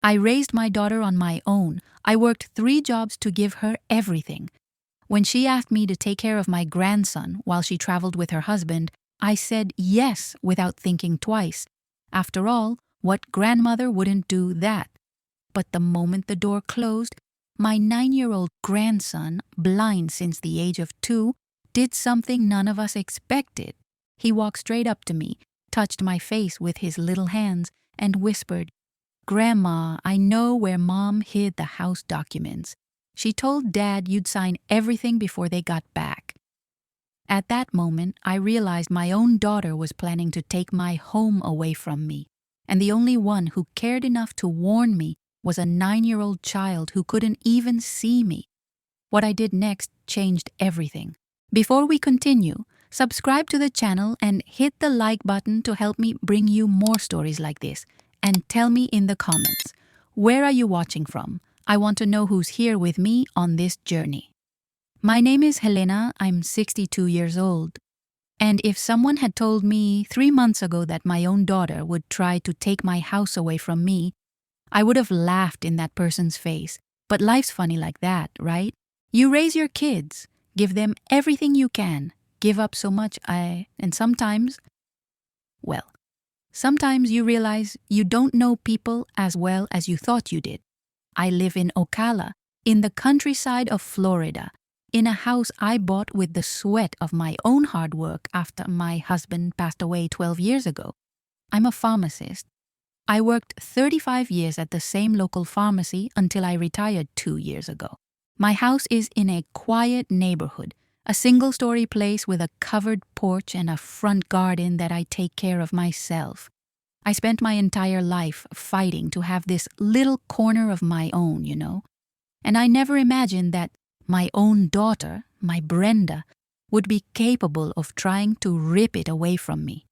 I raised my daughter on my own. I worked 3 jobs to give her everything. When she asked me to take care of my grandson while she traveled with her husband, I said yes without thinking twice. After all, what grandmother wouldn't do that? But the moment the door closed, my 9-year-old grandson, blind since the age of 2, did something none of us expected. He walked straight up to me, touched my face with his little hands, and whispered, "Grandma, I know where Mom hid the house documents. She told Dad you'd sign everything before they got back." At that moment, I realized my own daughter was planning to take my home away from me, and the only one who cared enough to warn me was a 9-year-old child who couldn't even see me. What I did next changed everything. Before we continue, subscribe to the channel and hit the like button to help me bring you more stories like this. And tell me in the comments, where are you watching from? I want to know who's here with me on this journey. My name is Helena, I'm 62 years old. And if someone had told me 3 months ago that my own daughter would try to take my house away from me, I would have laughed in that person's face. But life's funny like that, right? You raise your kids, give them everything you can, give up so much, and sometimes you realize you don't know people as well as you thought you did. I live in Ocala, in the countryside of Florida, in a house I bought with the sweat of my own hard work after my husband passed away 12 years ago. I'm a pharmacist. I worked 35 years at the same local pharmacy until I retired 2 years ago. My house is in a quiet neighborhood, a single-story place with a covered porch and a front garden that I take care of myself. I spent my entire life fighting to have this little corner of my own, And I never imagined that my own daughter, my Brenda, would be capable of trying to rip it away from me.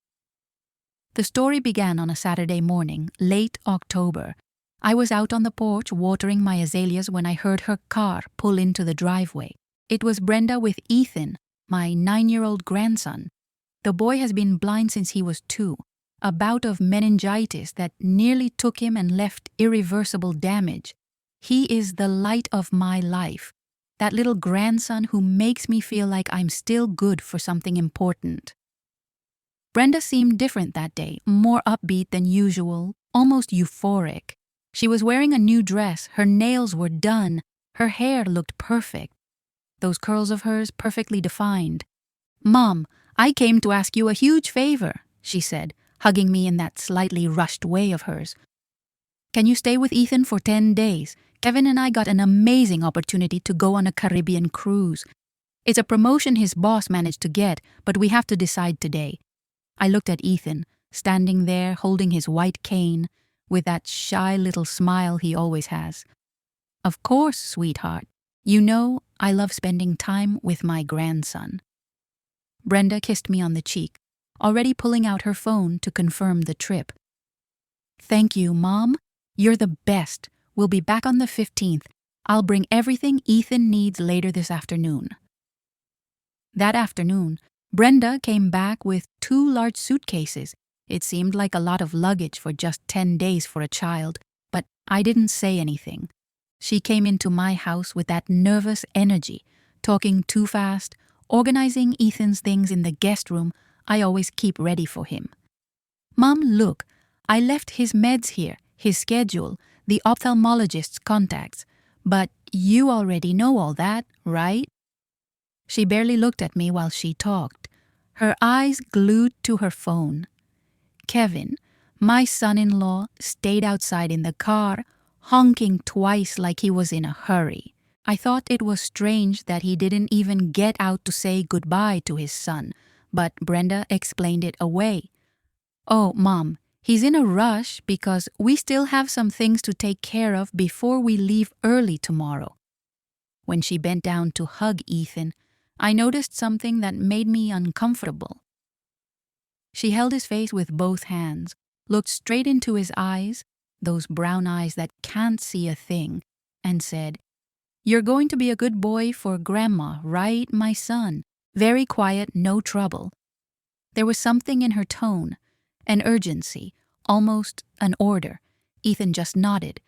The story began on a Saturday morning, late October. I was out on the porch watering my azaleas when I heard her car pull into the driveway. It was Brenda with Ethan, my 9-year-old grandson. The boy has been blind since he was 2, a bout of meningitis that nearly took him and left irreversible damage. He is the light of my life, that little grandson who makes me feel like I'm still good for something important. Brenda seemed different that day, more upbeat than usual, almost euphoric. She was wearing a new dress, her nails were done, her hair looked perfect. Those curls of hers perfectly defined. "Mom, I came to ask you a huge favor," she said, hugging me in that slightly rushed way of hers. "Can you stay with Ethan for 10 days? Kevin and I got an amazing opportunity to go on a Caribbean cruise. It's a promotion his boss managed to get, but we have to decide today." I looked at Ethan, standing there holding his white cane, with that shy little smile he always has. "Of course, sweetheart. You know I love spending time with my grandson." Brenda kissed me on the cheek, already pulling out her phone to confirm the trip. "Thank you, Mom. You're the best. We'll be back on the 15th. I'll bring everything Ethan needs later this afternoon." That afternoon, Brenda came back with 2 large suitcases. It seemed like a lot of luggage for just 10 days for a child, but I didn't say anything. She came into my house with that nervous energy, talking too fast, organizing Ethan's things in the guest room I always keep ready for him. "Mom, look, I left his meds here, his schedule, the ophthalmologist's contacts. But you already know all that, right?" She barely looked at me while she talked, her eyes glued to her phone. Kevin, my son-in-law, stayed outside in the car, honking twice like he was in a hurry. I thought it was strange that he didn't even get out to say goodbye to his son, but Brenda explained it away. "Oh, Mom, he's in a rush because we still have some things to take care of before we leave early tomorrow." When she bent down to hug Ethan, I noticed something that made me uncomfortable. She held his face with both hands, looked straight into his eyes, those brown eyes that can't see a thing, and said, "You're going to be a good boy for Grandma, right, my son? Very quiet, no trouble." There was something in her tone, an urgency, almost an order. Ethan just nodded,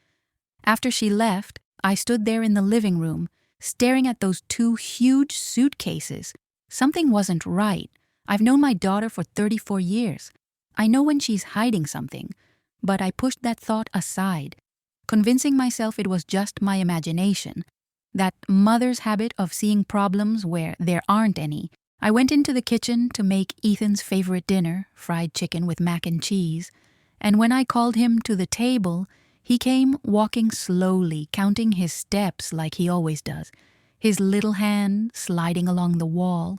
After she left, I stood there in the living room, staring at those two huge suitcases. Something wasn't right. I've known my daughter for 34 years. I know when she's hiding something, but I pushed that thought aside, convincing myself it was just my imagination, that mother's habit of seeing problems where there aren't any. I went into the kitchen to make Ethan's favorite dinner, fried chicken with mac and cheese, and when I called him to the table, he came walking slowly, counting his steps like he always does, his little hand sliding along the wall.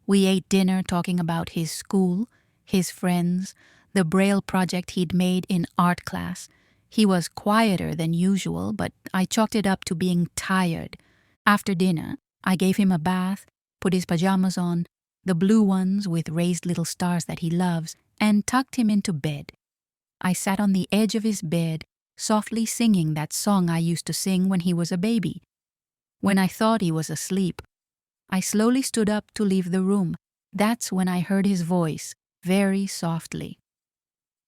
We ate dinner talking about his school, his friends, the Braille project he'd made in art class. He was quieter than usual, but I chalked it up to being tired. After dinner, I gave him a bath, put his pajamas on, the blue ones with raised little stars that he loves, and tucked him into bed. I sat on the edge of his bed, softly singing that song I used to sing when he was a baby. When I thought he was asleep, I slowly stood up to leave the room. That's when I heard his voice, very softly.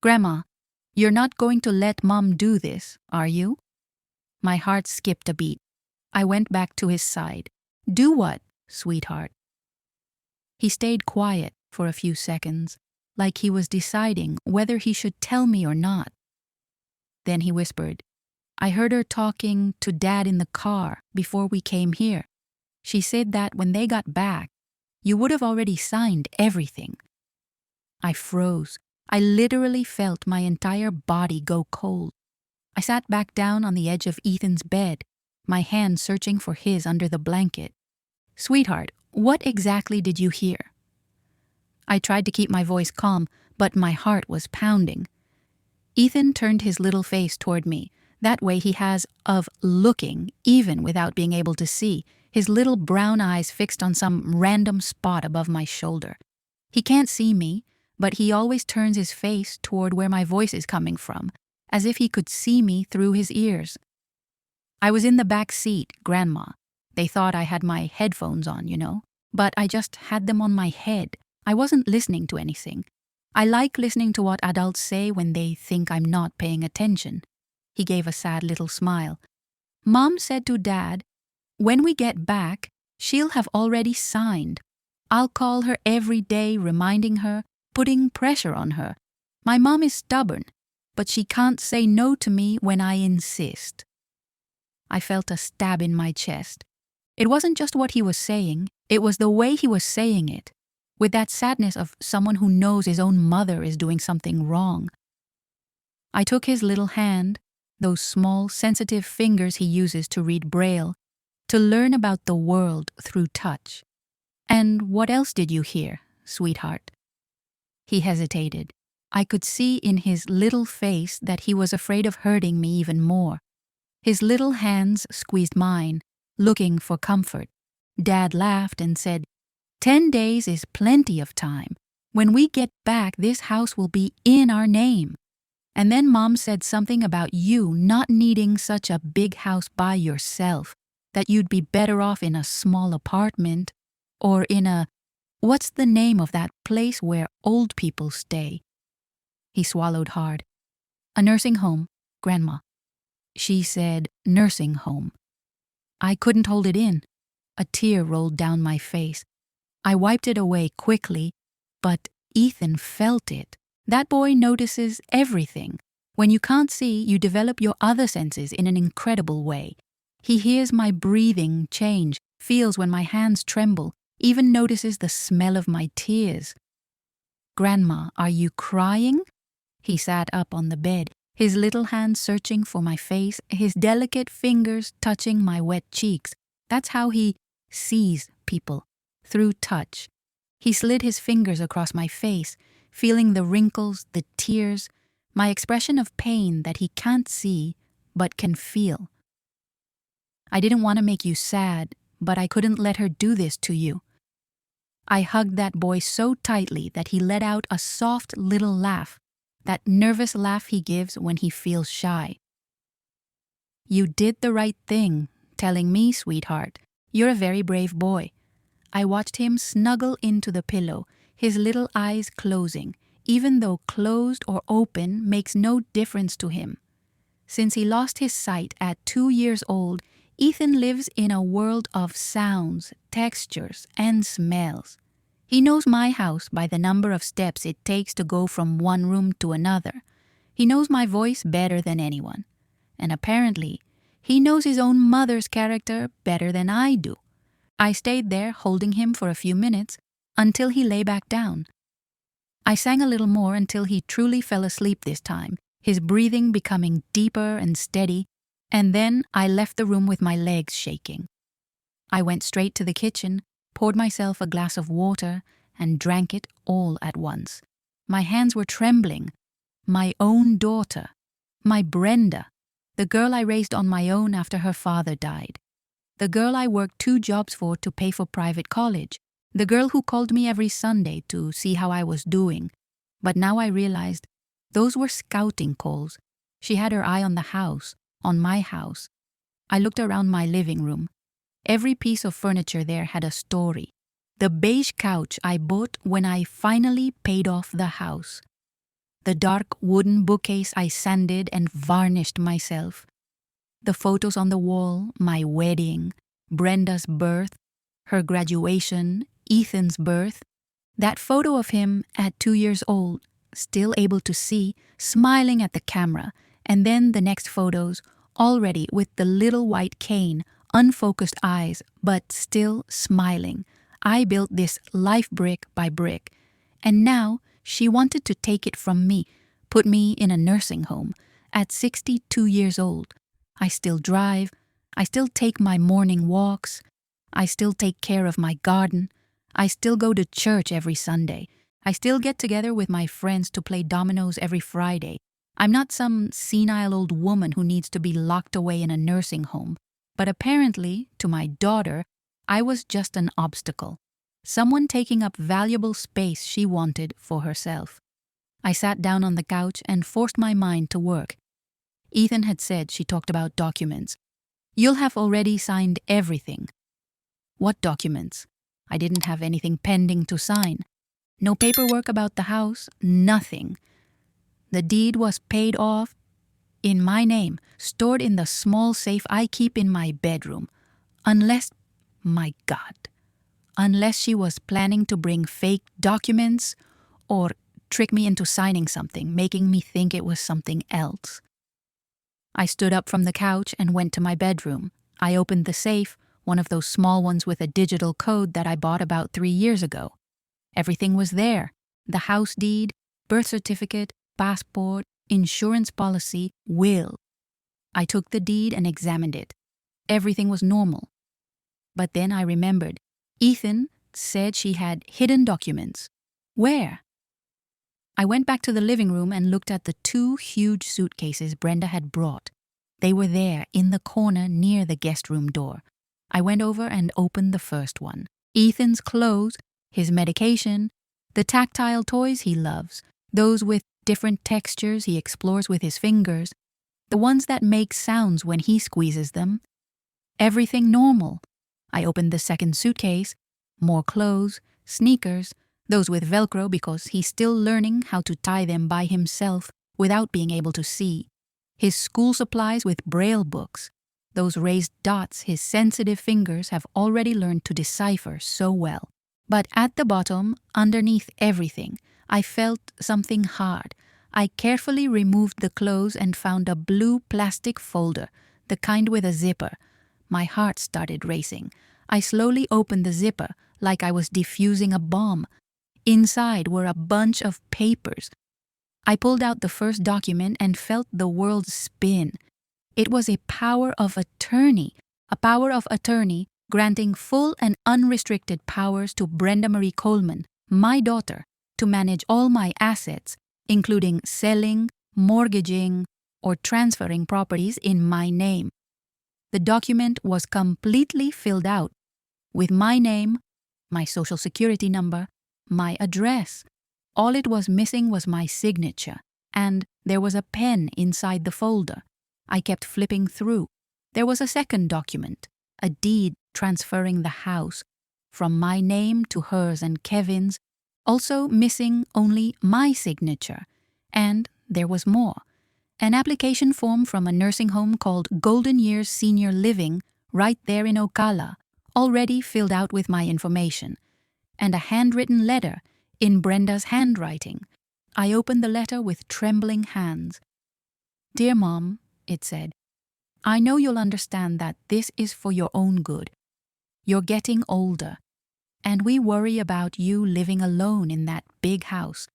"Grandma, you're not going to let Mom do this, are you?" My heart skipped a beat. I went back to his side. "Do what, sweetheart?" He stayed quiet for a few seconds, like he was deciding whether he should tell me or not. Then he whispered, "I heard her talking to Dad in the car before we came here. She said that when they got back, you would have already signed everything." I froze. I literally felt my entire body go cold. I sat back down on the edge of Ethan's bed, my hand searching for his under the blanket. "Sweetheart, what exactly did you hear?" I tried to keep my voice calm, but my heart was pounding. Ethan turned his little face toward me, that way he has of looking, even without being able to see, his little brown eyes fixed on some random spot above my shoulder. He can't see me, but he always turns his face toward where my voice is coming from, as if he could see me through his ears. "I was in the back seat, Grandma. They thought I had my headphones on, but I just had them on my head. I wasn't listening to anything. I like listening to what adults say when they think I'm not paying attention." He gave a sad little smile. "Mom said to Dad, when we get back, she'll have already signed. I'll call her every day, reminding her, putting pressure on her. My mom is stubborn, but she can't say no to me when I insist." I felt a stab in my chest. It wasn't just what he was saying, it was the way he was saying it, with that sadness of someone who knows his own mother is doing something wrong. I took his little hand, those small, sensitive fingers he uses to read Braille, to learn about the world through touch. "And what else did you hear, sweetheart?" He hesitated. I could see in his little face that he was afraid of hurting me even more. His little hands squeezed mine, looking for comfort. Dad laughed and said, 10 days is plenty of time. When we get back, this house will be in our name." And then Mom said something about you not needing such a big house by yourself, that you'd be better off in a small apartment, or in what's the name of that place where old people stay? He swallowed hard. "A nursing home, Grandma." She said nursing home. I couldn't hold it in. A tear rolled down my face. I wiped it away quickly, but Ethan felt it. That boy notices everything. When you can't see, you develop your other senses in an incredible way. He hears my breathing change, feels when my hands tremble, even notices the smell of my tears. "Grandma, are you crying?" He sat up on the bed, his little hand searching for my face, his delicate fingers touching my wet cheeks. That's how he sees people, through touch. He slid his fingers across my face, feeling the wrinkles, the tears, my expression of pain that he can't see but can feel. "I didn't want to make you sad, but I couldn't let her do this to you." I hugged that boy so tightly that he let out a soft little laugh, that nervous laugh he gives when he feels shy. "You did the right thing, telling me, sweetheart. You're a very brave boy." I watched him snuggle into the pillow, his little eyes closing, even though closed or open makes no difference to him. Since he lost his sight at 2 years old, Ethan lives in a world of sounds, textures, and smells. He knows my house by the number of steps it takes to go from one room to another. He knows my voice better than anyone. And apparently, he knows his own mother's character better than I do. I stayed there holding him for a few minutes until he lay back down. I sang a little more until he truly fell asleep this time, his breathing becoming deeper and steady, and then I left the room with my legs shaking. I went straight to the kitchen, poured myself a glass of water, and drank it all at once. My hands were trembling. My own daughter, my Brenda, the girl I raised on my own after her father died. The girl I worked 2 jobs for to pay for private college. The girl who called me every Sunday to see how I was doing. But now I realized those were scouting calls. She had her eye on the house, on my house. I looked around my living room. Every piece of furniture there had a story. The beige couch I bought when I finally paid off the house. The dark wooden bookcase I sanded and varnished myself. The photos on the wall, my wedding, Brenda's birth, her graduation, Ethan's birth. That photo of him at 2 years old, still able to see, smiling at the camera, and then the next photos, already with the little white cane, unfocused eyes, but still smiling. I built this life brick by brick, and now she wanted to take it from me, put me in a nursing home. At 62 years old, I still drive, I still take my morning walks, I still take care of my garden, I still go to church every Sunday, I still get together with my friends to play dominoes every Friday. I'm not some senile old woman who needs to be locked away in a nursing home, but apparently, to my daughter, I was just an obstacle. Someone taking up valuable space she wanted for herself. I sat down on the couch and forced my mind to work. Ethan had said she talked about documents. You'll have already signed everything. What documents? I didn't have anything pending to sign. No paperwork about the house, nothing. The deed was paid off in my name, stored in the small safe I keep in my bedroom. Unless, my God, unless she was planning to bring fake documents or trick me into signing something, making me think it was something else. I stood up from the couch and went to my bedroom. I opened the safe, one of those small ones with a digital code that I bought about 3 years ago. Everything was there. The house deed, birth certificate, passport, insurance policy, will. I took the deed and examined it. Everything was normal. But then I remembered. Ethan said she had hidden documents. Where? I went back to the living room and looked at the 2 huge suitcases Brenda had brought. They were there in the corner near the guest room door. I went over and opened the first one. Ethan's clothes, his medication, the tactile toys he loves, those with different textures he explores with his fingers, the ones that make sounds when he squeezes them. Everything normal. I opened the second suitcase. More clothes, sneakers, those with Velcro because he's still learning how to tie them by himself without being able to see. His school supplies with Braille books, those raised dots his sensitive fingers have already learned to decipher so well. But at the bottom, underneath everything, I felt something hard. I carefully removed the clothes and found a blue plastic folder, the kind with a zipper. My heart started racing. I slowly opened the zipper like I was defusing a bomb. Inside were a bunch of papers. I pulled out the first document and felt the world spin. It was a power of attorney granting full and unrestricted powers to Brenda Marie Coleman, my daughter, to manage all my assets, including selling, mortgaging, or transferring properties in my name. The document was completely filled out with my name, my social security number, my address. All it was missing was my signature, and there was a pen inside the folder. I kept flipping through. There was a second document, a deed transferring the house from my name to hers and Kevin's, also missing only my signature. And there was more. An application form from a nursing home called Golden Years Senior Living, right there in Ocala, already filled out with my information, and a handwritten letter in Brenda's handwriting. I opened the letter with trembling hands. "Dear Mom," it said, "I know you'll understand that this is for your own good. You're getting older, and we worry about you living alone in that big house.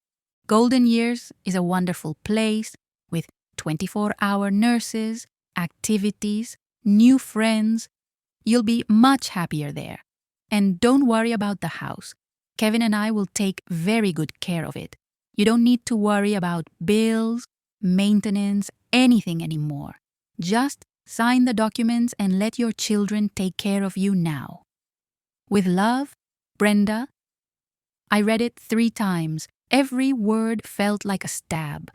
Golden Years is a wonderful place with 24-hour nurses, activities, new friends. You'll be much happier there. And don't worry about the house. Kevin and I will take very good care of it. You don't need to worry about bills, maintenance, anything anymore. Just sign the documents and let your children take care of you now. With love, Brenda." I read it 3 times. Every word felt like a stab.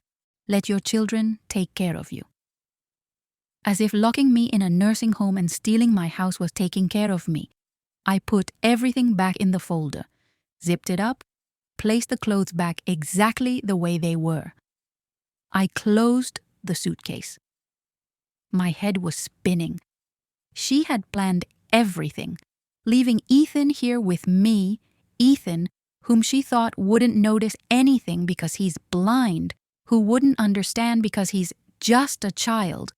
Let your children take care of you. As if locking me in a nursing home and stealing my house was taking care of me, I put everything back in the folder, zipped it up, placed the clothes back exactly the way they were. I closed the suitcase. My head was spinning. She had planned everything, leaving Ethan here with me, Ethan, whom she thought wouldn't notice anything because he's blind, who wouldn't understand because he's just a child.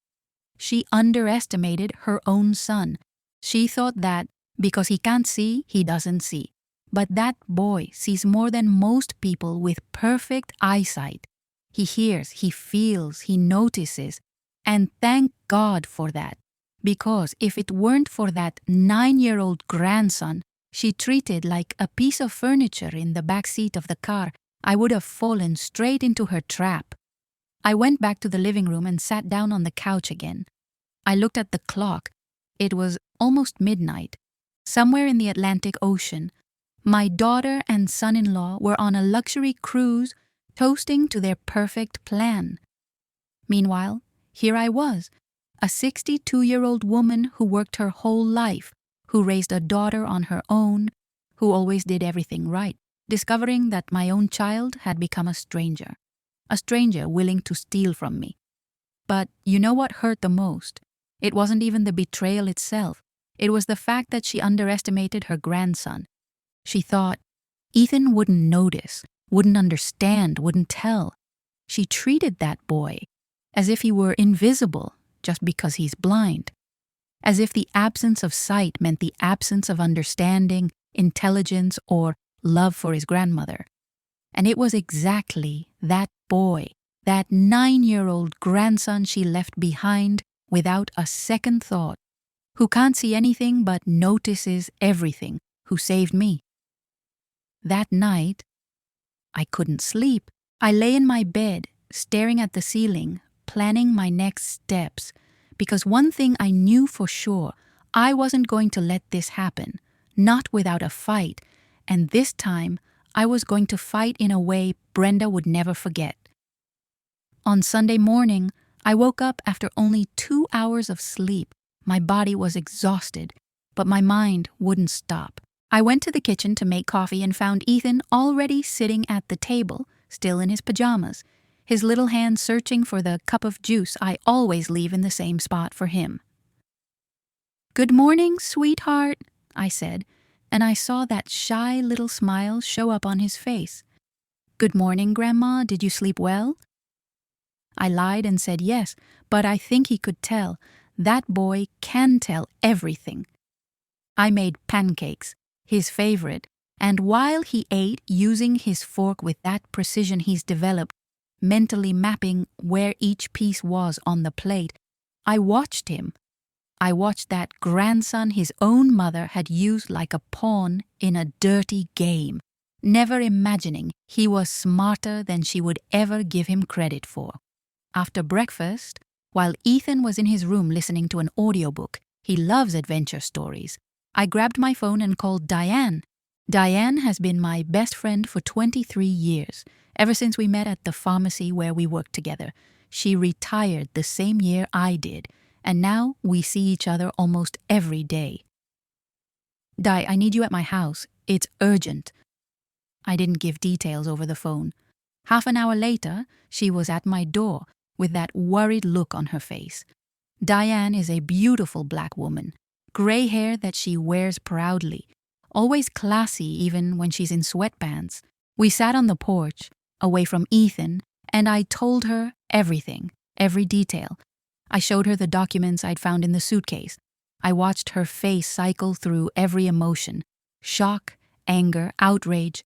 She underestimated her own son. She thought that because he can't see, he doesn't see. But that boy sees more than most people with perfect eyesight. He hears, he feels, he notices. And thank God for that. Because if it weren't for that 9-year-old grandson she treated like a piece of furniture in the back seat of the car, I would have fallen straight into her trap. I went back to the living room and sat down on the couch again. I looked at the clock. It was almost midnight. Somewhere in the Atlantic Ocean, my daughter and son-in-law were on a luxury cruise, toasting to their perfect plan. Meanwhile, here I was, a 62-year-old woman who worked her whole life, who raised a daughter on her own, who always did everything right, discovering that my own child had become a stranger willing to steal from me. But you know what hurt the most? It wasn't even the betrayal itself. It was the fact that she underestimated her grandson. She thought Ethan wouldn't notice, wouldn't understand, wouldn't tell. She treated that boy as if he were invisible just because he's blind. As if the absence of sight meant the absence of understanding, intelligence, or love for his grandmother. And it was exactly that boy, that 9-year-old grandson she left behind without a second thought, who can't see anything but notices everything, who saved me. That night, I couldn't sleep. I lay in my bed, staring at the ceiling, planning my next steps, because one thing I knew for sure, I wasn't going to let this happen, not without a fight, and this time I was going to fight in a way Brenda would never forget. On Sunday morning, I woke up after only 2 hours of sleep. My body was exhausted, but my mind wouldn't stop. I went to the kitchen to make coffee and found Ethan already sitting at the table, still in his pajamas, his little hand searching for the cup of juice I always leave in the same spot for him. "Good morning, sweetheart," I said, and I saw that shy little smile show up on his face. "Good morning, Grandma. Did you sleep well?" I lied and said yes, but I think he could tell. That boy can tell everything. I made pancakes, his favorite, and while he ate using his fork with that precision he's developed, mentally mapping where each piece was on the plate, I watched him. I watched that grandson his own mother had used like a pawn in a dirty game, never imagining he was smarter than she would ever give him credit for. After breakfast, while Ethan was in his room listening to an audiobook, he loves adventure stories, I grabbed my phone and called Diane. Diane has been my best friend for 23 years, ever since we met at the pharmacy where we worked together. She retired the same year I did, and now we see each other almost every day. "Di, I need you at my house. It's urgent." I didn't give details over the phone. Half an hour later, she was at my door, with that worried look on her face. Diane is a beautiful black woman, gray hair that she wears proudly, always classy even when she's in sweatpants. We sat on the porch, away from Ethan, and I told her everything, every detail. I showed her the documents I'd found in the suitcase. I watched her face cycle through every emotion: shock, anger, outrage.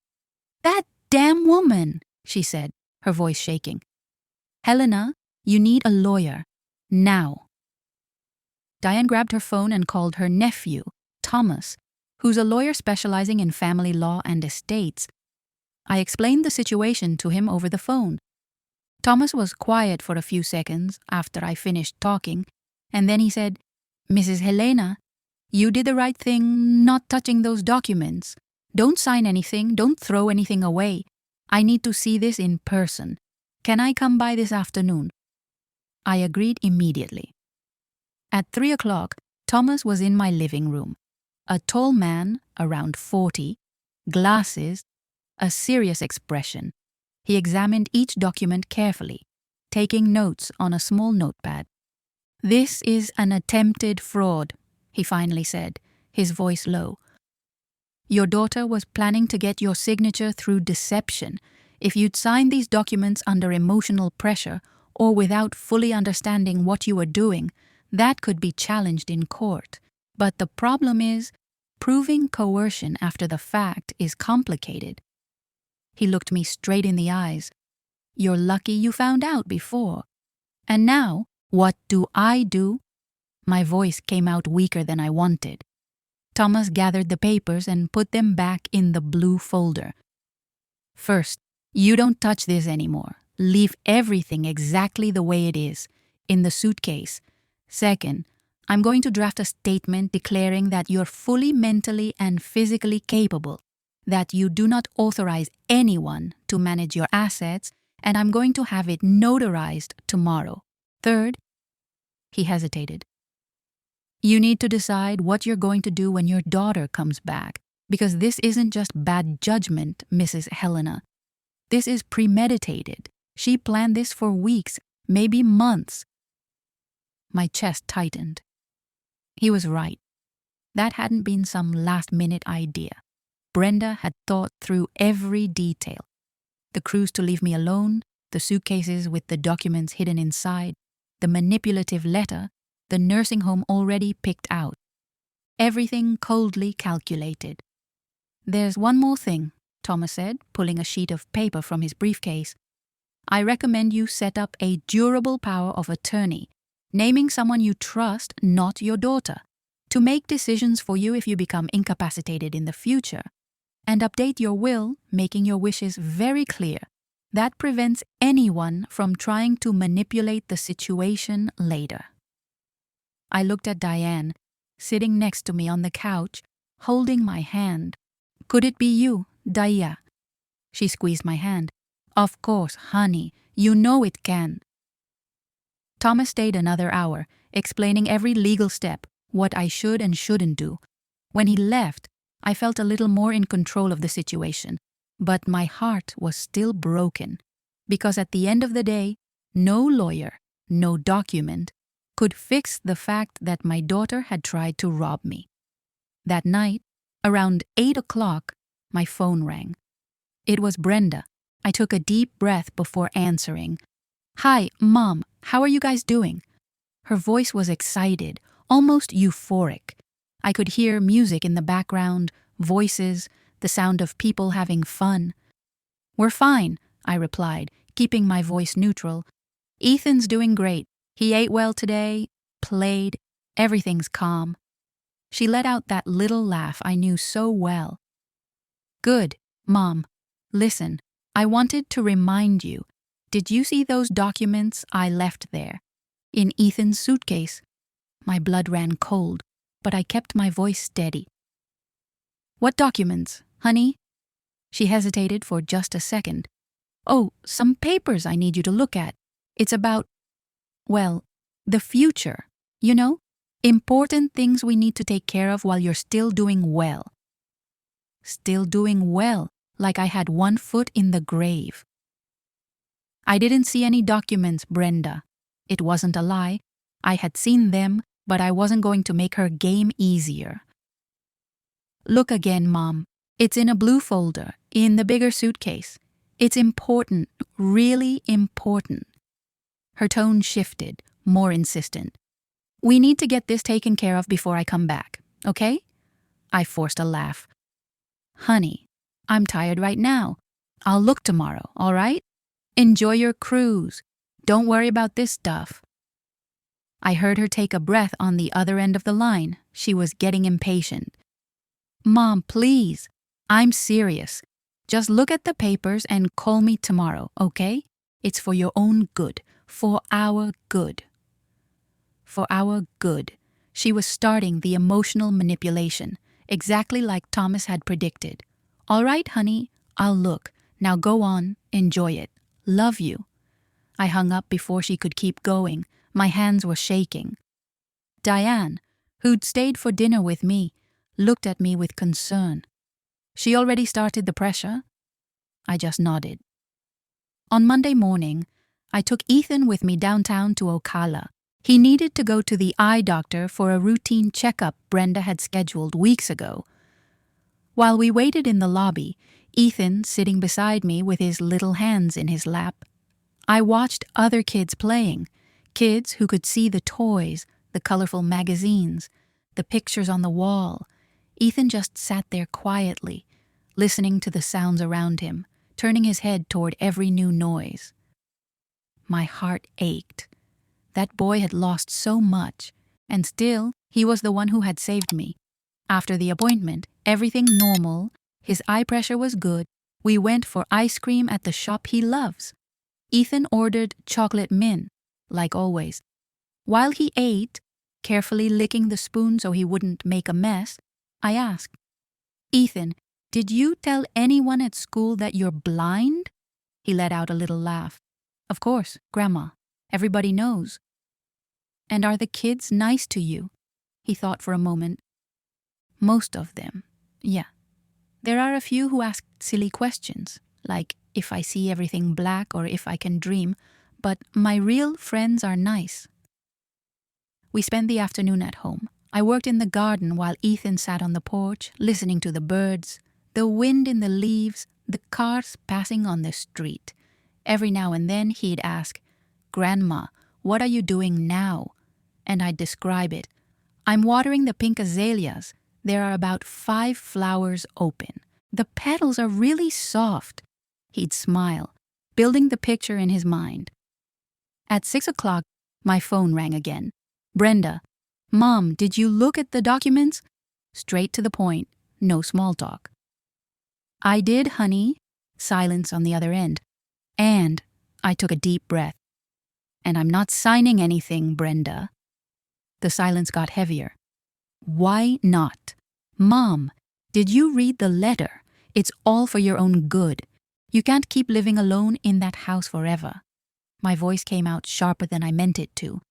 "That damn woman," she said, her voice shaking. "Helena, you need a lawyer. Now." Diane grabbed her phone and called her nephew, Thomas, who's a lawyer specializing in family law and estates. I explained the situation to him over the phone. Thomas was quiet for a few seconds after I finished talking, and then he said, "Mrs. Helena, you did the right thing not touching those documents. Don't sign anything, don't throw anything away. I need to see this in person. Can I come by this afternoon?" I agreed immediately. At 3 o'clock, Thomas was in my living room. A tall man, around 40, glasses, a serious expression. He examined each document carefully, taking notes on a small notepad. "This is an attempted fraud," he finally said, his voice low. "Your daughter was planning to get your signature through deception. If you'd signed these documents under emotional pressure or without fully understanding what you were doing, that could be challenged in court. But the problem is, proving coercion after the fact is complicated." He looked me straight in the eyes. "You're lucky you found out before. And now, what do I do?" My voice came out weaker than I wanted. Thomas gathered the papers and put them back in the blue folder. "First, you don't touch this anymore. Leave everything exactly the way it is, in the suitcase. Second, I'm going to draft a statement declaring that you're fully mentally and physically capable, that you do not authorize anyone to manage your assets, and I'm going to have it notarized tomorrow. Third," he hesitated, "you need to decide what you're going to do when your daughter comes back, because this isn't just bad judgment, Mrs. Helena. This is premeditated. She planned this for weeks, maybe months." My chest tightened. He was right. That hadn't been some last-minute idea. Brenda had thought through every detail. The cruise to leave me alone, the suitcases with the documents hidden inside, the manipulative letter, the nursing home already picked out. Everything coldly calculated. "There's one more thing," Thomas said, pulling a sheet of paper from his briefcase. "I recommend you set up a durable power of attorney, naming someone you trust, not your daughter, to make decisions for you if you become incapacitated in the future. And update your will, making your wishes very clear. That prevents anyone from trying to manipulate the situation later." I looked at Diane, sitting next to me on the couch, holding my hand. "Could it be you, Daya?" She squeezed my hand. "Of course, honey. You know it can." Thomas stayed another hour, explaining every legal step, what I should and shouldn't do. When he left, I felt a little more in control of the situation, but my heart was still broken, because at the end of the day, no lawyer, no document, could fix the fact that my daughter had tried to rob me. That night, around 8 o'clock, my phone rang. It was Brenda. I took a deep breath before answering. "Hi, Mom, how are you guys doing?" Her voice was excited, almost euphoric. I could hear music in the background, voices, the sound of people having fun. "We're fine," I replied, keeping my voice neutral. "Ethan's doing great. He ate well today, played, everything's calm." She let out that little laugh I knew so well. "Good, Mom. Listen, I wanted to remind you. Did you see those documents I left there? In Ethan's suitcase?" My blood ran cold, but I kept my voice steady. "What documents, honey?" She hesitated for just a second. "Oh, some papers I need you to look at. It's about, well, the future, you know? Important things we need to take care of while you're still doing well." Still doing well, like I had one foot in the grave. I didn't see any documents, Brenda. It wasn't a lie. I had seen them, but I wasn't going to make her game easier. Look again, Mom. It's in a blue folder, in the bigger suitcase. It's important, really important. Her tone shifted, more insistent. We need to get this taken care of before I come back, okay? I forced a laugh. Honey, I'm tired right now. I'll look tomorrow, all right? Enjoy your cruise. Don't worry about this stuff. I heard her take a breath on the other end of the line. She was getting impatient. Mom, please. I'm serious. Just look at the papers and call me tomorrow, okay? It's for your own good. For our good. For our good. She was starting the emotional manipulation, exactly like Thomas had predicted. All right, honey, I'll look. Now go on, enjoy it. Love you. I hung up before she could keep going. My hands were shaking. Diane, who'd stayed for dinner with me, looked at me with concern. She already started the pressure? I just nodded. On Monday morning, I took Ethan with me downtown to Ocala. He needed to go to the eye doctor for a routine checkup Brenda had scheduled weeks ago. While we waited in the lobby, Ethan sitting beside me with his little hands in his lap, I watched other kids playing, kids who could see the toys, the colorful magazines, the pictures on the wall. Ethan just sat there quietly, listening to the sounds around him, turning his head toward every new noise. My heart ached. That boy had lost so much, and still he was the one who had saved me. After the appointment, everything normal, his eye pressure was good. We went for ice cream at the shop he loves. Ethan ordered chocolate mint, like always. While he ate, carefully licking the spoon so he wouldn't make a mess, I asked, Ethan, did you tell anyone at school that you're blind? He let out a little laugh. Of course, Grandma. Everybody knows. And are the kids nice to you? He thought for a moment. Most of them, yeah. There are a few who ask silly questions, like if I see everything black or if I can dream, but my real friends are nice. We spent the afternoon at home. I worked in the garden while Ethan sat on the porch, listening to the birds, the wind in the leaves, the cars passing on the street. Every now and then he'd ask, Grandma, what are you doing now? And I'd describe it. I'm watering the pink azaleas. There are about 5 flowers open. The petals are really soft. He'd smile, building the picture in his mind. At 6 o'clock, my phone rang again. Brenda, Mom, did you look at the documents? Straight to the point, no small talk. I did, honey. Silence on the other end. And I took a deep breath. And I'm not signing anything, Brenda. The silence got heavier. Why not? Mom, did you read the letter? It's all for your own good. You can't keep living alone in that house forever. My voice came out sharper than I meant it to.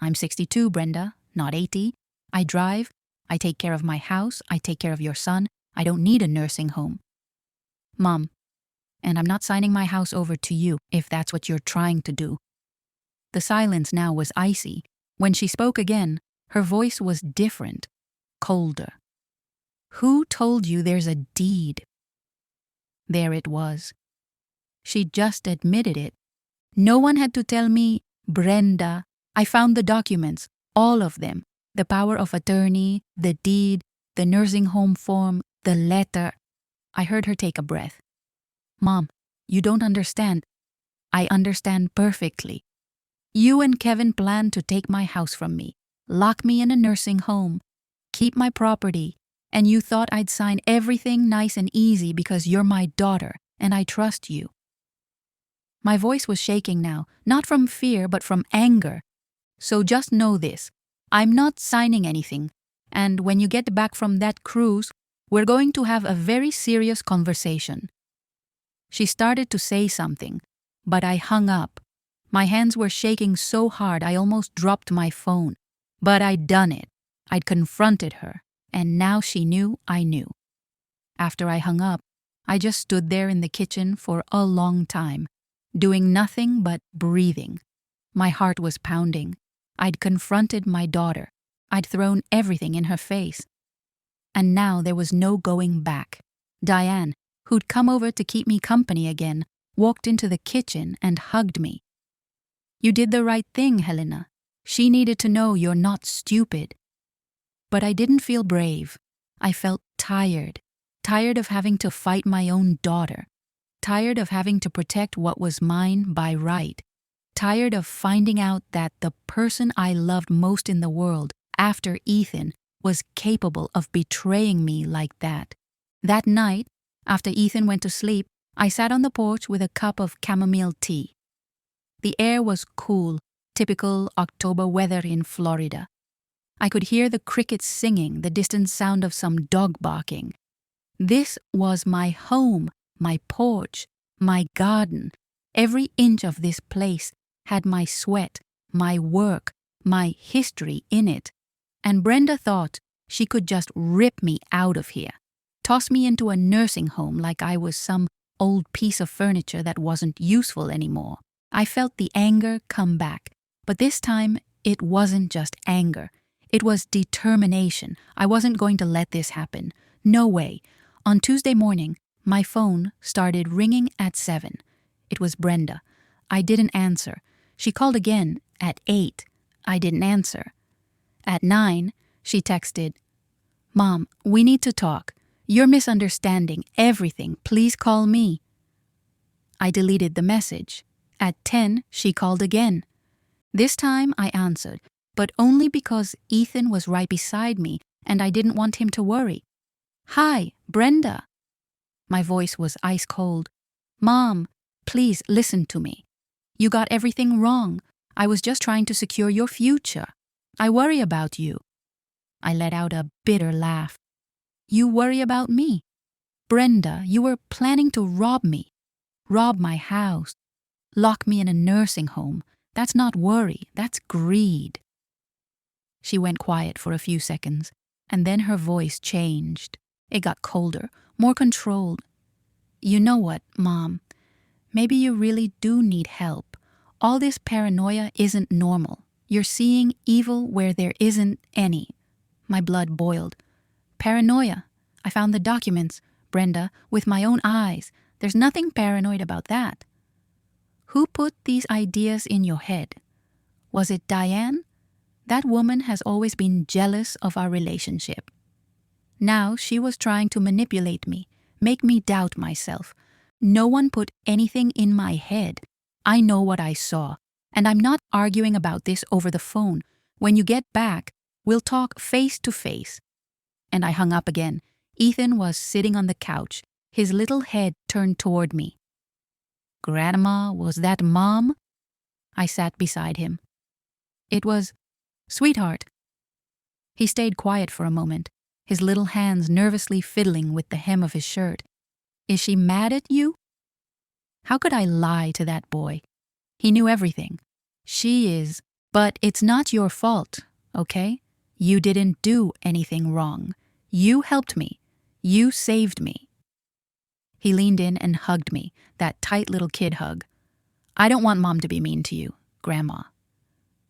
I'm 62, Brenda, not 80. I drive. I take care of my house. I take care of your son. I don't need a nursing home. Mom, and I'm not signing my house over to you if that's what you're trying to do. The silence now was icy. When she spoke again, her voice was different, colder. Who told you there's a deed? There it was. She just admitted it. No one had to tell me, Brenda. I found the documents, all of them. The power of attorney, the deed, the nursing home form, the letter. I heard her take a breath. Mom, you don't understand. I understand perfectly. You and Kevin planned to take my house from me, lock me in a nursing home, keep my property, and you thought I'd sign everything nice and easy because you're my daughter and I trust you. My voice was shaking now, not from fear but from anger. So just know this, I'm not signing anything, and when you get back from that cruise, we're going to have a very serious conversation. She started to say something, but I hung up. My hands were shaking so hard I almost dropped my phone. But I'd done it. I'd confronted her, and now she knew I knew. After I hung up, I just stood there in the kitchen for a long time, doing nothing but breathing. My heart was pounding. I'd confronted my daughter. I'd thrown everything in her face. And now there was no going back. Diane, who'd come over to keep me company again, walked into the kitchen and hugged me. "You did the right thing, Helena. She needed to know you're not stupid." But I didn't feel brave. I felt tired. Tired of having to fight my own daughter. Tired of having to protect what was mine by right. Tired of finding out that the person I loved most in the world, after Ethan, was capable of betraying me like that. That night, after Ethan went to sleep, I sat on the porch with a cup of chamomile tea. The air was cool, typical October weather in Florida. I could hear the crickets singing, the distant sound of some dog barking. This was my home, my porch, my garden. Every inch of this place had my sweat, my work, my history in it. And Brenda thought she could just rip me out of here, toss me into a nursing home like I was some old piece of furniture that wasn't useful anymore. I felt the anger come back, but this time it wasn't just anger. It was determination. I wasn't going to let this happen. No way. On Tuesday morning, my phone started ringing at 7. It was Brenda. I didn't answer. She called again at 8. I didn't answer. At 9, she texted, "Mom, we need to talk. You're misunderstanding everything. Please call me." I deleted the message. At 10, she called again. This time I answered, but only because Ethan was right beside me and I didn't want him to worry. "Hi, Brenda." My voice was ice cold. "Mom, please listen to me. You got everything wrong. I was just trying to secure your future. I worry about you." I let out a bitter laugh. "You worry about me? Brenda, you were planning to rob me. Rob my house. Lock me in a nursing home. That's not worry, that's greed." She went quiet for a few seconds, and then her voice changed. It got colder, more controlled. "You know what, Mom? Maybe you really do need help. All this paranoia isn't normal. You're seeing evil where there isn't any." My blood boiled. "Paranoia? I found the documents, Brenda, with my own eyes. There's nothing paranoid about that." "Who put these ideas in your head? Was it Diane? That woman has always been jealous of our relationship. Now she was trying to manipulate me, make me doubt myself. No one put anything in my head. I know what I saw, and I'm not arguing about this over the phone. When you get back, we'll talk face to face." And I hung up again. Ethan was sitting on the couch, his little head turned toward me. "Grandma, was that Mom?" I sat beside him. "It was, sweetheart." He stayed quiet for a moment, his little hands nervously fiddling with the hem of his shirt. "Is she mad at you?" How could I lie to that boy? He knew everything. "She is, but it's not your fault, okay? You didn't do anything wrong. You helped me. You saved me." He leaned in and hugged me, that tight little kid hug. "I don't want Mom to be mean to you, Grandma."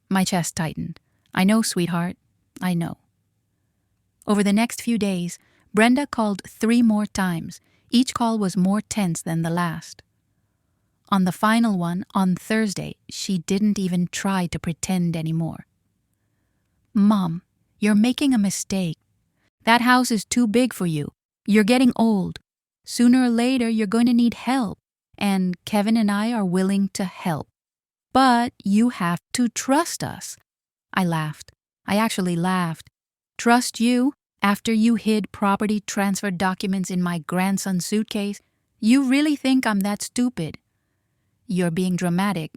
My chest tightened. "I know, sweetheart. I know." Over the next few days, Brenda called 3 more times. Each call was more tense than the last. On the final one, on Thursday, she didn't even try to pretend anymore. "Mom, you're making a mistake. That house is too big for you. You're getting old. Sooner or later, you're going to need help, and Kevin and I are willing to help. But you have to trust us." I laughed. I actually laughed. "Trust you after you hid property transfer documents in my grandson's suitcase? You really think I'm that stupid?" "You're being dramatic."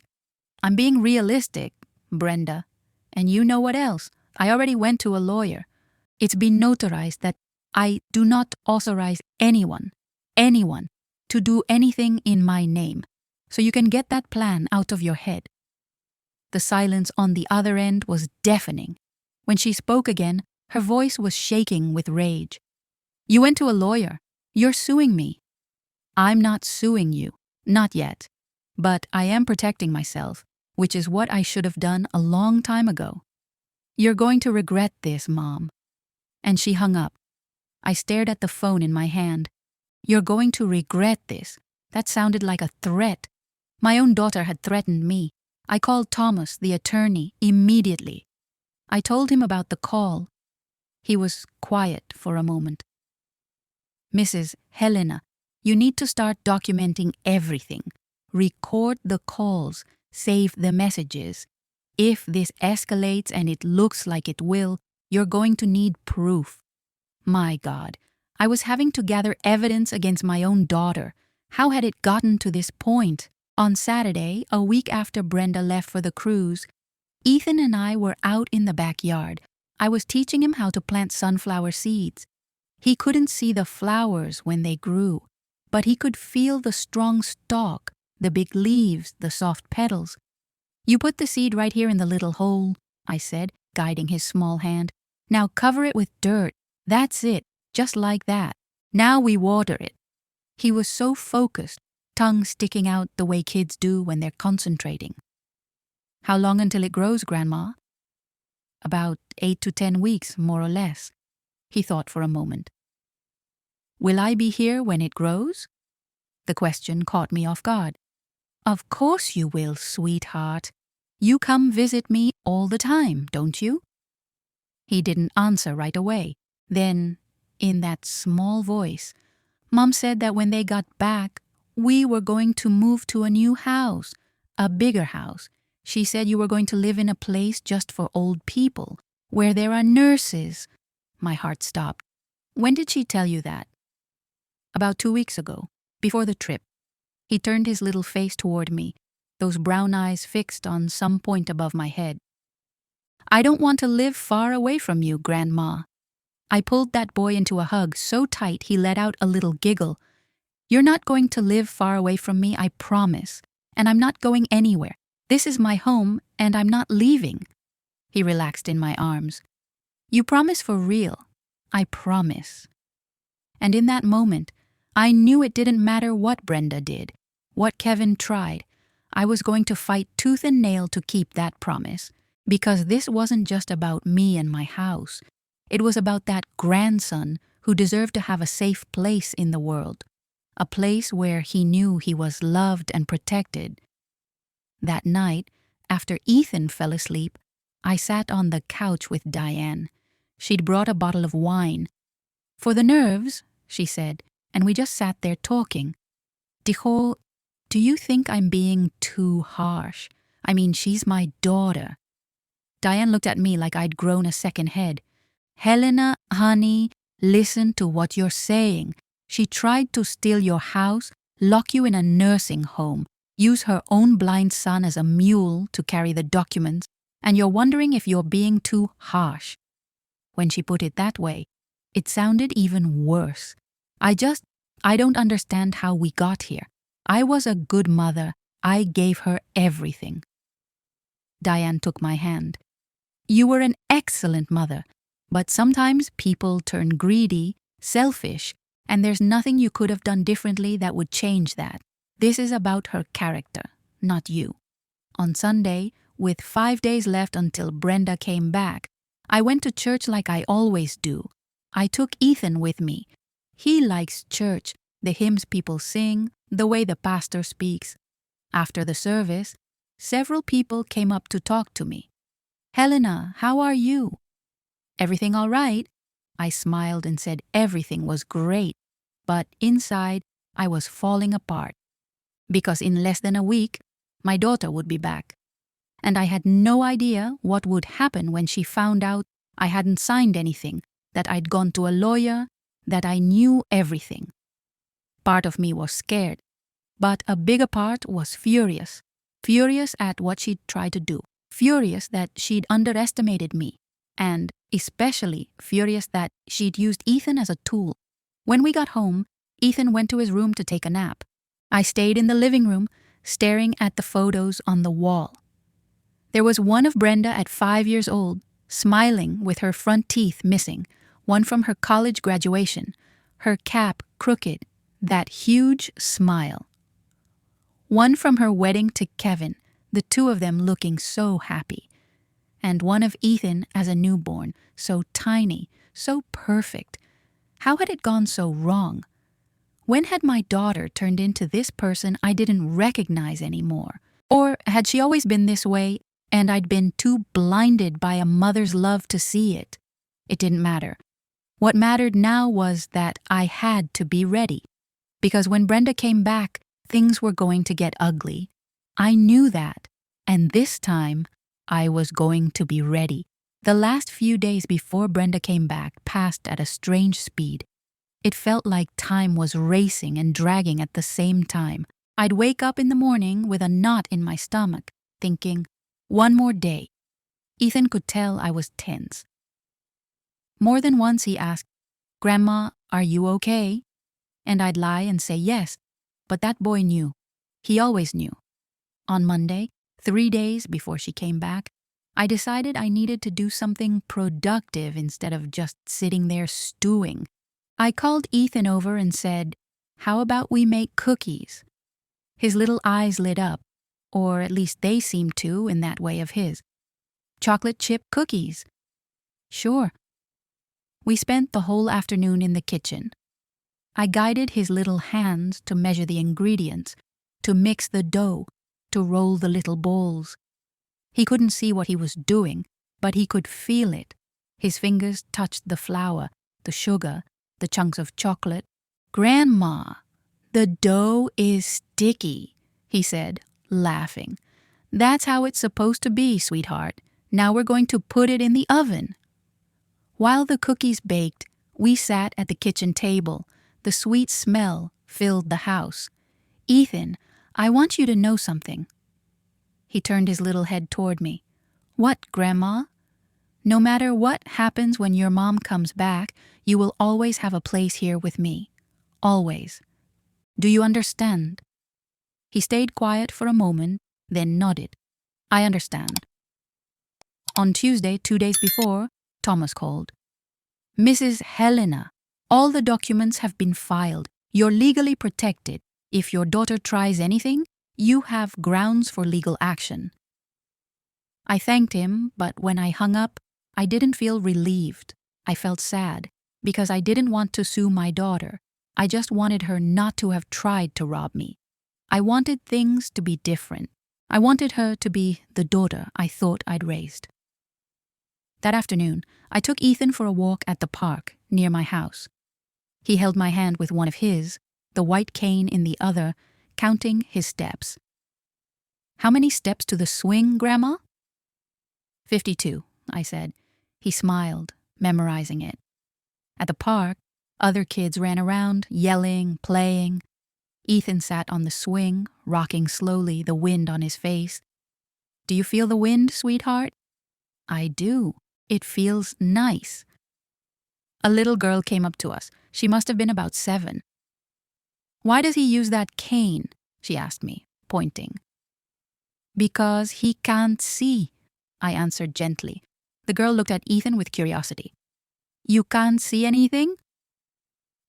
"I'm being realistic, Brenda. And you know what else? I already went to a lawyer. It's been notarized that I do not authorize anyone, to do anything in my name. So you can get that plan out of your head." The silence on the other end was deafening. When she spoke again, her voice was shaking with rage. "You went to a lawyer. You're suing me." "I'm not suing you. Not yet. But I am protecting myself, which is what I should have done a long time ago. You're going to regret this, Mom. And she hung up. I stared at the phone in my hand. You're going to regret this. That sounded like a threat. My own daughter had threatened me. I called Thomas, the attorney, immediately. I told him about the call. He was quiet for a moment. Mrs. Helena, you need to start documenting everything. Record the calls. Save the messages. If this escalates and it looks like it will, you're going to need proof. My God, I was having to gather evidence against my own daughter. How had it gotten to this point? On Saturday, a week after Brenda left for the cruise, Ethan and I were out in the backyard. I was teaching him how to plant sunflower seeds. He couldn't see the flowers when they grew, but he could feel the strong stalk, the big leaves, the soft petals. You put the seed right here in the little hole, I said, guiding his small hand. Now cover it with dirt. That's it, just like that. Now we water it. He was so focused, tongue sticking out the way kids do when they're concentrating. How long until it grows, Grandma? About 8 to 10 weeks, more or less. He thought for a moment. Will I be here when it grows? The question caught me off guard. Of course you will, sweetheart. You come visit me all the time, don't you? He didn't answer right away. Then, in that small voice, Mom said that when they got back, we were going to move to a new house, a bigger house. She said you were going to live in a place just for old people, where there are nurses. My heart stopped. When did she tell you that? About 2 weeks ago, before the trip. He turned his little face toward me, those brown eyes fixed on some point above my head. I don't want to live far away from you, Grandma. I pulled that boy into a hug so tight he let out a little giggle. You're not going to live far away from me, I promise. And I'm not going anywhere. This is my home, and I'm not leaving. He relaxed in my arms. You promise for real? I promise. And in that moment, I knew it didn't matter what Brenda did, what Kevin tried. I was going to fight tooth and nail to keep that promise, because this wasn't just about me and my house. It was about that grandson who deserved to have a safe place in the world, a place where he knew he was loved and protected. That night, after Ethan fell asleep, I sat on the couch with Diane. She'd brought a bottle of wine. For the nerves, she said, and we just sat there talking. Dijo, do you think I'm being too harsh? I mean, she's my daughter. Diane looked at me like I'd grown a second head. Helena, honey, listen to what you're saying. She tried to steal your house, lock you in a nursing home, use her own blind son as a mule to carry the documents, and you're wondering if you're being too harsh. When she put it that way, it sounded even worse. I don't understand how we got here. I was a good mother. I gave her everything. Diane took my hand. You were an excellent mother, but sometimes people turn greedy, selfish, and there's nothing you could have done differently that would change that. This is about her character, not you. On Sunday, with 5 days left until Brenda came back, I went to church like I always do. I took Ethan with me. He likes church, the hymns people sing, the way the pastor speaks. After the service, several people came up to talk to me. Helena, how are you? Everything all right? I smiled and said everything was great, but inside I was falling apart. Because in less than a week, my daughter would be back. And I had no idea what would happen when she found out I hadn't signed anything, that I'd gone to a lawyer, that I knew everything. Part of me was scared, but a bigger part was furious. Furious at what she'd tried to do. Furious that she'd underestimated me. And especially furious that she'd used Ethan as a tool. When we got home, Ethan went to his room to take a nap. I stayed in the living room, staring at the photos on the wall. There was one of Brenda at 5 years old, smiling with her front teeth missing, one from her college graduation, her cap crooked, that huge smile. One from her wedding to Kevin, the two of them looking so happy. And one of Ethan as a newborn, so tiny, so perfect. How had it gone so wrong? When had my daughter turned into this person I didn't recognize anymore? Or had she always been this way and I'd been too blinded by a mother's love to see it? It didn't matter. What mattered now was that I had to be ready. Because when Brenda came back, things were going to get ugly. I knew that. And this time, I was going to be ready. The last few days before Brenda came back passed at a strange speed. It felt like time was racing and dragging at the same time. I'd wake up in the morning with a knot in my stomach, thinking, one more day. Ethan could tell I was tense. More than once he asked, "Grandma, are you okay?" And I'd lie and say yes, but that boy knew. He always knew. On Monday, 3 days before she came back, I decided I needed to do something productive instead of just sitting there stewing. I called Ethan over and said, "How about we make cookies?" His little eyes lit up, or at least they seemed to in that way of his. "Chocolate chip cookies." Sure. We spent the whole afternoon in the kitchen. I guided his little hands to measure the ingredients, to mix the dough, to roll the little balls. He couldn't see what he was doing, but he could feel it. His fingers touched the flour, the sugar, the chunks of chocolate. "Grandma, the dough is sticky," he said, laughing. "That's how it's supposed to be, sweetheart. Now we're going to put it in the oven." While the cookies baked, we sat at the kitchen table. The sweet smell filled the house. "Ethan, I want you to know something." He turned his little head toward me. "What, Grandma?" "No matter what happens when your mom comes back, you will always have a place here with me. Always. Do you understand?" He stayed quiet for a moment, then nodded. "I understand." On Tuesday, 2 days before, Thomas called. "Mrs. Helena, all the documents have been filed. You're legally protected. If your daughter tries anything, you have grounds for legal action." I thanked him, but when I hung up, I didn't feel relieved. I felt sad, because I didn't want to sue my daughter. I just wanted her not to have tried to rob me. I wanted things to be different. I wanted her to be the daughter I thought I'd raised. That afternoon, I took Ethan for a walk at the park near my house. He held my hand with one of his, the white cane in the other, counting his steps. "How many steps to the swing, Grandma?" 52, I said. He smiled, memorizing it. At the park, other kids ran around, yelling, playing. Ethan sat on the swing, rocking slowly, the wind on his face. "Do you feel the wind, sweetheart?" "I do. It feels nice." A little girl came up to us. She must have been about 7. "Why does he use that cane?" she asked me, pointing. "Because he can't see," I answered gently. The girl looked at Ethan with curiosity. "You can't see anything?"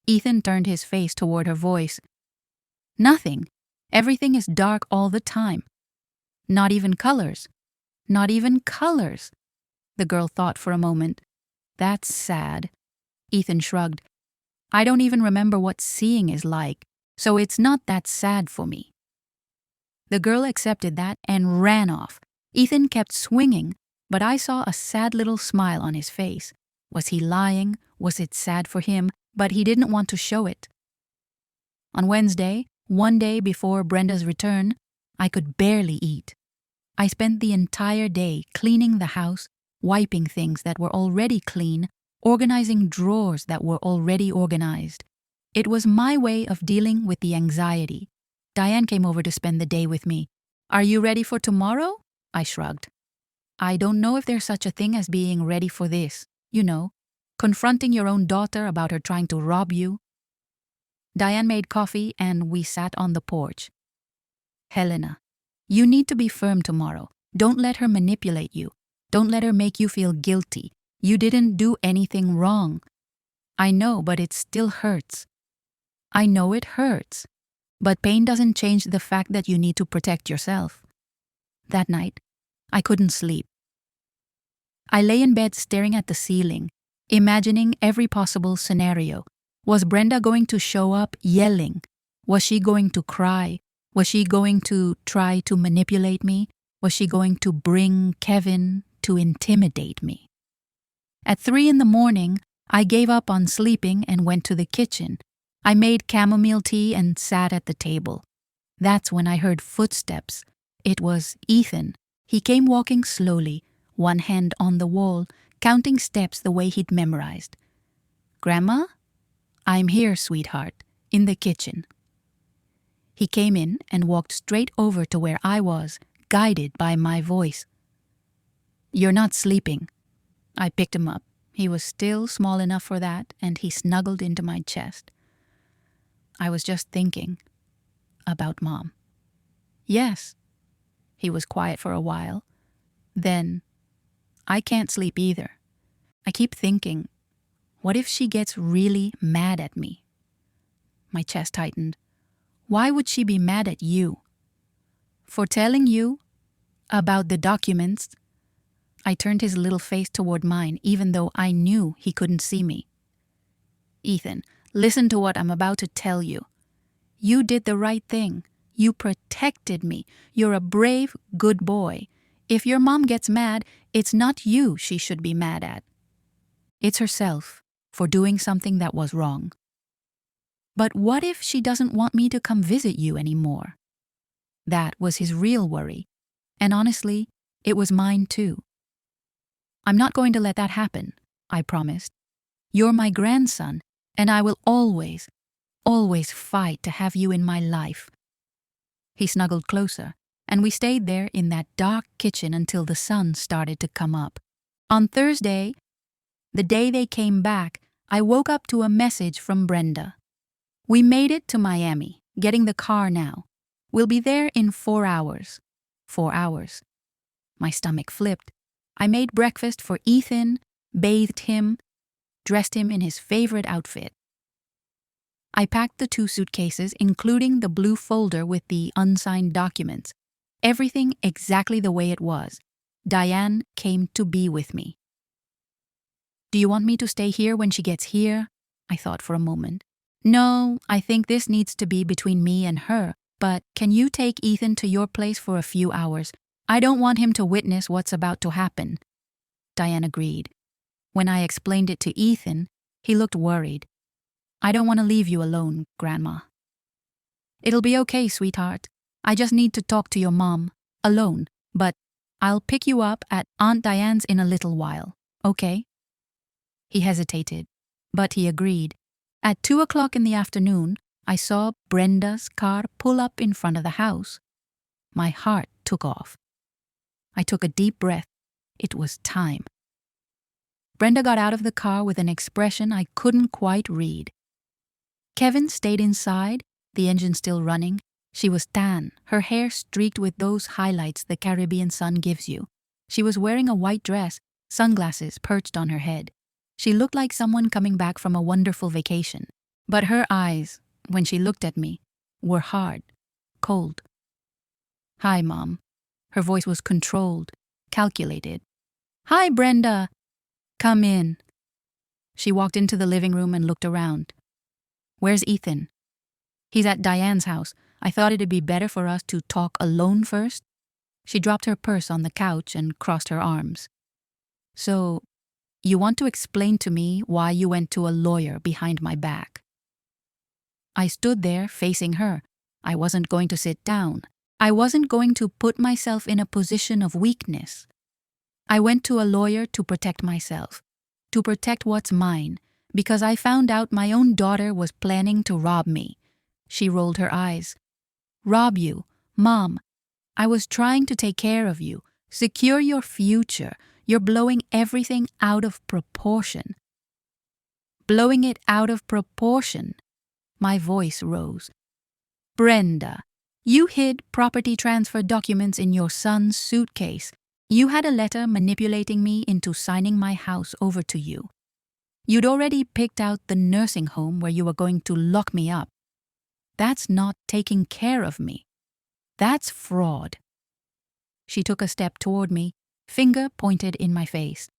Ethan turned his face toward her voice. "Nothing. Everything is dark all the time. Not even colors." "Not even colors." The girl thought for a moment. "That's sad." Ethan shrugged. "I don't even remember what seeing is like, so it's not that sad for me." The girl accepted that and ran off. Ethan kept swinging, but I saw a sad little smile on his face. Was he lying? Was it sad for him? But he didn't want to show it. On Wednesday, 1 day before Brenda's return, I could barely eat. I spent the entire day cleaning the house, wiping things that were already clean, organizing drawers that were already organized. It was my way of dealing with the anxiety. Diane came over to spend the day with me. "Are you ready for tomorrow?" I shrugged. "I don't know if there's such a thing as being ready for this. You know, confronting your own daughter about her trying to rob you." Diane made coffee and we sat on the porch. "Helena, you need to be firm tomorrow. Don't let her manipulate you. Don't let her make you feel guilty. You didn't do anything wrong." "I know, but it still hurts." "I know it hurts." But pain doesn't change the fact that you need to protect yourself. That night, I couldn't sleep. I lay in bed staring at the ceiling, imagining every possible scenario. Was Brenda going to show up yelling? Was she going to cry? Was she going to try to manipulate me? Was she going to bring Kevin to intimidate me? At 3 a.m, I gave up on sleeping and went to the kitchen. I made chamomile tea and sat at the table. That's when I heard footsteps. It was Ethan. He came walking slowly, one hand on the wall, counting steps the way he'd memorized. "Grandma?" "I'm here, sweetheart, in the kitchen." He came in and walked straight over to where I was, guided by my voice. "You're not sleeping." I picked him up. He was still small enough for that, and he snuggled into my chest. "I was just thinking about Mom." "Yes." He was quiet for a while. Then, "I can't sleep either. I keep thinking, what if she gets really mad at me?" My chest tightened. "Why would she be mad at you?" "For telling you about the documents." I turned his little face toward mine, even though I knew he couldn't see me. "Ethan, listen to what I'm about to tell you. You did the right thing. You protected me. You're a brave, good boy. If your mom gets mad, it's not you she should be mad at. It's herself for doing something that was wrong." "But what if she doesn't want me to come visit you anymore?" That was his real worry. And honestly, it was mine too. "I'm not going to let that happen," I promised. "You're my grandson, and I will always, always fight to have you in my life." He snuggled closer, and we stayed there in that dark kitchen until the sun started to come up. On Thursday, the day they came back, I woke up to a message from Brenda. "We made it to Miami, getting the car now. We'll be there in 4 hours. 4 hours. My stomach flipped. I made breakfast for Ethan, bathed him, dressed him in his favorite outfit. I packed the 2 suitcases, including the blue folder with the unsigned documents. Everything exactly the way it was. Diane came to be with me. "Do you want me to stay here when she gets here?" I thought for a moment. "No, I think this needs to be between me and her, but can you take Ethan to your place for a few hours? I don't want him to witness what's about to happen." Diane agreed. When I explained it to Ethan, he looked worried. "I don't want to leave you alone, Grandma." "It'll be okay, sweetheart. I just need to talk to your mom, alone, but I'll pick you up at Aunt Diane's in a little while, okay?" He hesitated, but he agreed. At 2 o'clock in the afternoon, I saw Brenda's car pull up in front of the house. My heart took off. I took a deep breath. It was time. Brenda got out of the car with an expression I couldn't quite read. Kevin stayed inside, the engine still running. She was tan, her hair streaked with those highlights the Caribbean sun gives you. She was wearing a white dress, sunglasses perched on her head. She looked like someone coming back from a wonderful vacation. But her eyes, when she looked at me, were hard, cold. "Hi, Mom." Her voice was controlled, calculated. "Hi, Brenda. Come in." She walked into the living room and looked around. "Where's Ethan?" "He's at Diane's house. I thought it'd be better for us to talk alone first." She dropped her purse on the couch and crossed her arms. "So, you want to explain to me why you went to a lawyer behind my back?" I stood there facing her. I wasn't going to sit down. I wasn't going to put myself in a position of weakness. I went to a lawyer to protect myself, to protect what's mine, because I found out my own daughter was planning to rob me. She rolled her eyes. "Rob you? Mom, I was trying to take care of you, secure your future. You're blowing everything out of proportion." "Blowing it out of proportion?" My voice rose. "Brenda, you hid property transfer documents in your son's suitcase. You had a letter manipulating me into signing my house over to you. You'd already picked out the nursing home where you were going to lock me up. That's not taking care of me. That's fraud. She took a step toward me, finger pointed in my face.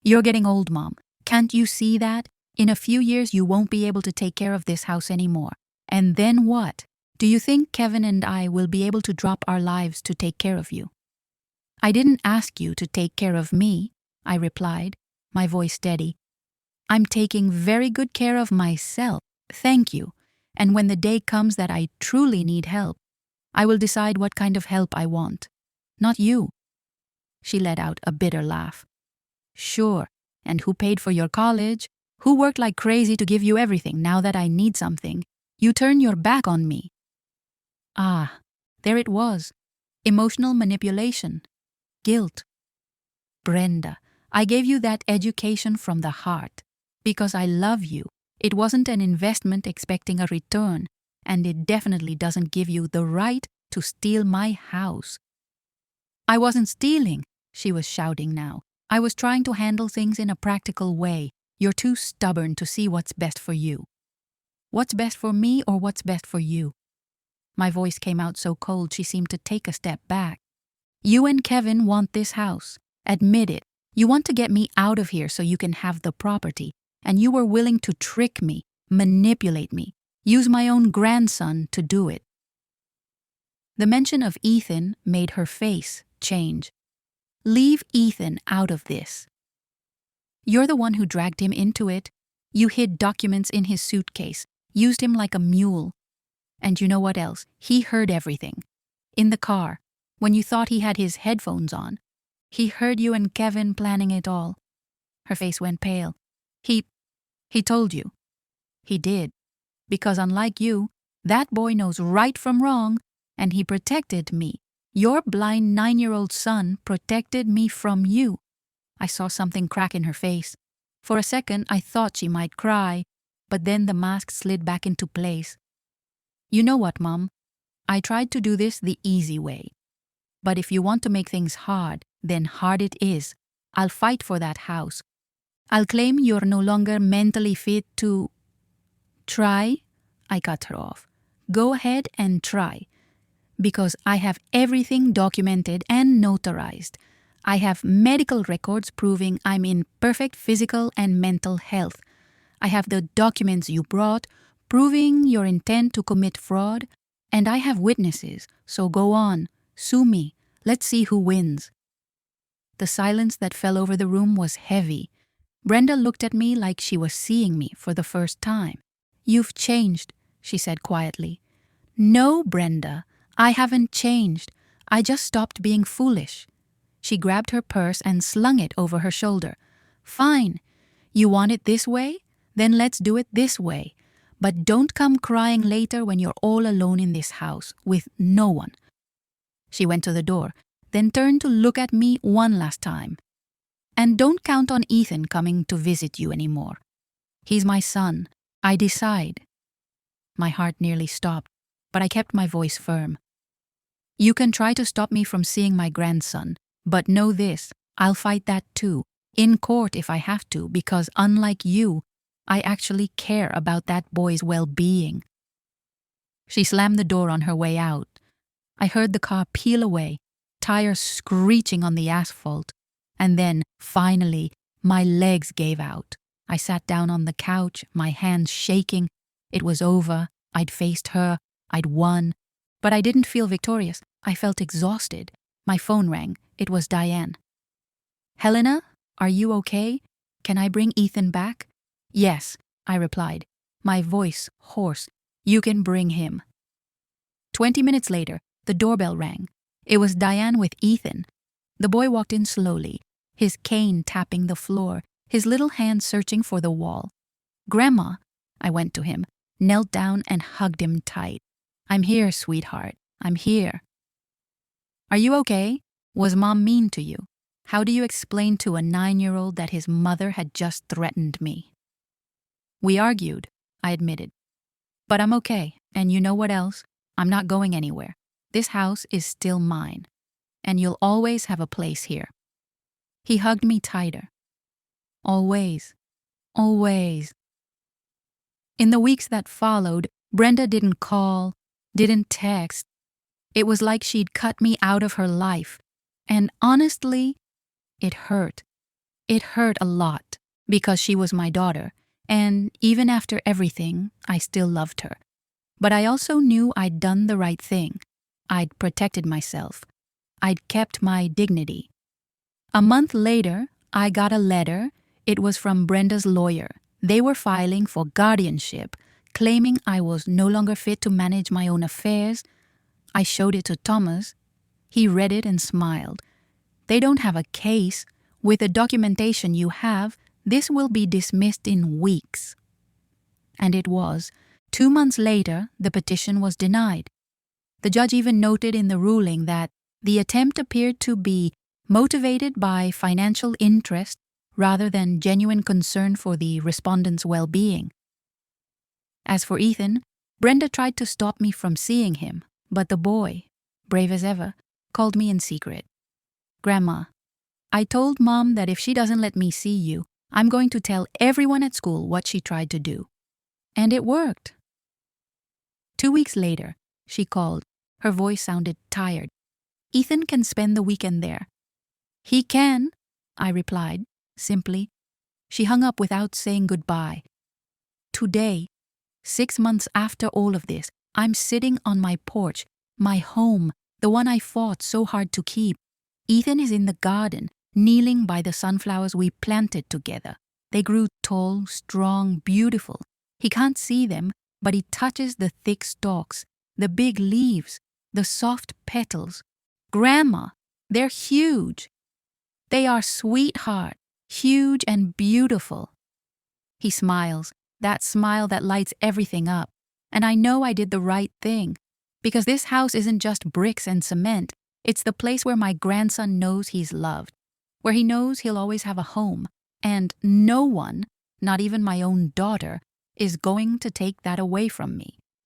You're getting old, Mom. Can't you see that? In a few years you won't be able to take care of this house anymore. And then what? Do you think Kevin and I will be able to drop our lives to take care of you? I didn't ask you to take care of me, I replied, my voice steady. I'm taking very good care of myself, thank you. And when the day comes that I truly need help, I will decide what kind of help I want. Not you. She let out a bitter laugh. Sure, and who paid for your college? Who worked like crazy to give you everything? Now that I need something, you turn your back on me. Ah, there it was. Emotional manipulation. Guilt. Brenda, I gave you that education from the heart. Because I love you. It wasn't an investment expecting a return, and it definitely doesn't give you the right to steal my house. I wasn't stealing, she was shouting now. I was trying to handle things in a practical way. You're too stubborn to see what's best for you. What's best for me or what's best for you? My voice came out so cold she seemed to take a step back. You and Kevin want this house. Admit it. You want to get me out of here so you can have the property. And you were willing to trick me, manipulate me, use my own grandson to do it. The mention of Ethan made her face change. Leave Ethan out of this. You're the one who dragged him into it. You hid documents in his suitcase, used him like a mule. And you know what else? He heard everything. In the car, when you thought he had his headphones on. He heard you and Kevin planning it all. Her face went pale. He told you. He did. Because unlike you, that boy knows right from wrong, and he protected me. Your blind 9-year-old son protected me from you. I saw something crack in her face. For a second, I thought she might cry, but then the mask slid back into place. You know what, Mom? I tried to do this the easy way. But if you want to make things hard, then hard it is. I'll fight for that house. I'll claim you're no longer mentally fit to... Try? I cut her off. Go ahead and try. Because I have everything documented and notarized. I have medical records proving I'm in perfect physical and mental health. I have the documents you brought proving your intent to commit fraud. And I have witnesses, so go on, sue me. Let's see who wins. The silence that fell over the room was heavy. Brenda looked at me like she was seeing me for the first time. You've changed, she said quietly. No, Brenda, I haven't changed. I just stopped being foolish. She grabbed her purse and slung it over her shoulder. Fine. You want it this way? Then let's do it this way. But don't come crying later when you're all alone in this house, with no one. She went to the door, then turned to look at me one last time. And don't count on Ethan coming to visit you anymore. He's my son. I decide. My heart nearly stopped, but I kept my voice firm. You can try to stop me from seeing my grandson, but know this, I'll fight that too, in court if I have to, because unlike you, I actually care about that boy's well-being. She slammed the door on her way out. I heard the car peel away, tires screeching on the asphalt. And then, finally, my legs gave out. I sat down on the couch, my hands shaking. It was over. I'd faced her. I'd won. But I didn't feel victorious. I felt exhausted. My phone rang. It was Diane. Helena, are you okay? Can I bring Ethan back? Yes, I replied, my voice hoarse. You can bring him. 20 minutes later, the doorbell rang. It was Diane with Ethan. The boy walked in slowly, his cane tapping the floor, his little hand searching for the wall. Grandma, I went to him, knelt down and hugged him tight. I'm here, sweetheart. I'm here. Are you okay? Was Mom mean to you? How do you explain to a 9-year-old that his mother had just threatened me? We argued, I admitted. But I'm okay, and you know what else? I'm not going anywhere. This house is still mine, and you'll always have a place here. He hugged me tighter. Always. Always. In the weeks that followed, Brenda didn't call, didn't text. It was like she'd cut me out of her life. And honestly, it hurt. It hurt a lot because she was my daughter, and even after everything, I still loved her. But I also knew I'd done the right thing. I'd protected myself. I'd kept my dignity. A month later, I got a letter. It was from Brenda's lawyer. They were filing for guardianship, claiming I was no longer fit to manage my own affairs. I showed it to Thomas. He read it and smiled. They don't have a case. With the documentation you have, this will be dismissed in weeks. And it was. 2 months later, the petition was denied. The judge even noted in the ruling that the attempt appeared to be motivated by financial interest rather than genuine concern for the respondent's well-being. As for Ethan, Brenda tried to stop me from seeing him, but the boy, brave as ever, called me in secret. "Grandma, I told Mom that if she doesn't let me see you, I'm going to tell everyone at school what she tried to do." And it worked. 2 weeks later, she called. Her voice sounded tired. "Ethan can spend the weekend there." "He can," I replied, simply. She hung up without saying goodbye. Today, 6 months after all of this, I'm sitting on my porch, my home, the one I fought so hard to keep. Ethan is in the garden, kneeling by the sunflowers we planted together. They grew tall, strong, beautiful. He can't see them, but he touches the thick stalks, the big leaves, the soft petals. "Grandma, they're huge." "They are, sweetheart, huge and beautiful." He smiles, that smile that lights everything up. And I know I did the right thing, because this house isn't just bricks and cement. It's the place where my grandson knows he's loved, where he knows he'll always have a home, and no one, not even my own daughter, is going to take that away from me.